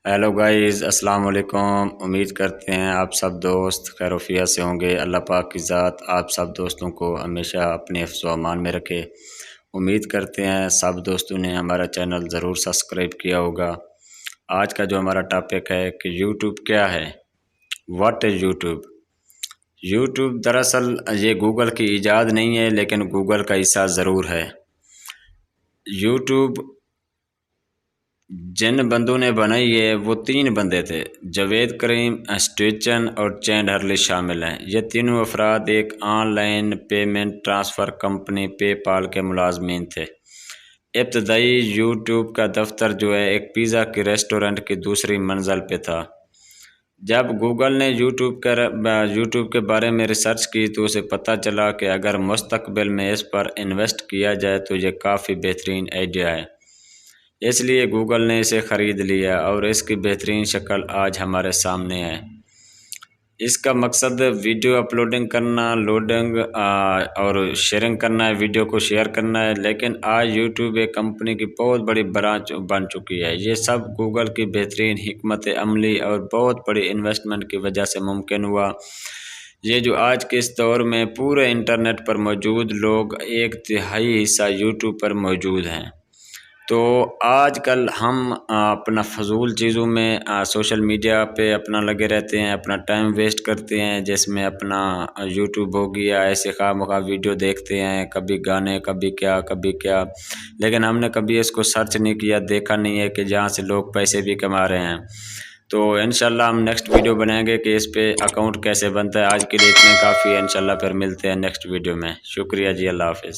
Hello guys, अस्सलाम वालेकुम। उम्मीद करते हैं आप सब दोस्त खैर वफियत से होंगे। अल्लाह पाक की ज़ात आप सब दोस्तों को हमेशा अपने हिफ्ज़ व अमान में रखे। उम्मीद करते हैं सब दोस्तों ने हमारा चैनल ज़रूर सब्सक्राइब किया होगा। आज का जो हमारा टॉपिक है कि यूट्यूब क्या है, व्हाट इज़ यूट्यूब। यूट्यूब दरअसल ये गूगल की ईजाद नहीं है, लेकिन गूगल का हिस्सा ज़रूर है। यूट्यूब जिन बंदों ने बनाई है वो 3 बंदे थे, जावेद करीम, स्टीचन और चैंड हरली शामिल हैं। ये तीनों अफराद एक online payment transfer company PayPal के मुलाजमीन थे। इब्तदाई यूट्यूब का दफ्तर जो है एक पिज़्ज़ा के रेस्टोरेंट की दूसरी मंजिल पे था। जब गूगल ने यूट्यूब के बारे में रिसर्च की तो उसे पता चला कि अगर मुस्तकबिल में इस पर इन्वेस्ट किया जाए तो ये काफ़ी बेहतरीन आइडिया है। इसलिए गूगल ने इसे ख़रीद लिया और इसकी बेहतरीन शक्ल आज हमारे सामने है। इसका मकसद वीडियो अपलोडिंग करना, लोडिंग और शेयरिंग करना है, वीडियो को शेयर करना है। लेकिन आज यूट्यूब एक कंपनी की बहुत बड़ी ब्रांच बन चुकी है। ये सब गूगल की बेहतरीन हिकमत अमली और बहुत बड़ी इन्वेस्टमेंट की वजह से मुमकिन हुआ। ये जो आज के इस दौर में पूरे इंटरनेट पर मौजूद लोग एक तिहाई हिस्सा यूट्यूब पर मौजूद हैं। तो आजकल हम अपना फ़ज़ूल चीज़ों में सोशल मीडिया पे अपना लगे रहते हैं, अपना टाइम वेस्ट करते हैं, जिसमें अपना यूट्यूब हो गया, ऐसे खामखा वीडियो देखते हैं, कभी गाने कभी क्या। लेकिन हमने कभी इसको सर्च नहीं किया, देखा नहीं है कि जहाँ से लोग पैसे भी कमा रहे हैं। तो इंशाल्लाह हम नेक्स्ट वीडियो बनाएंगे कि इस पे अकाउंट कैसे बनता है। आज के लिए इतने काफ़ी है, इंशाल्लाह फिर मिलते हैं नेक्स्ट वीडियो में। शुक्रिया जी, अल्लाह हाफ़िज़।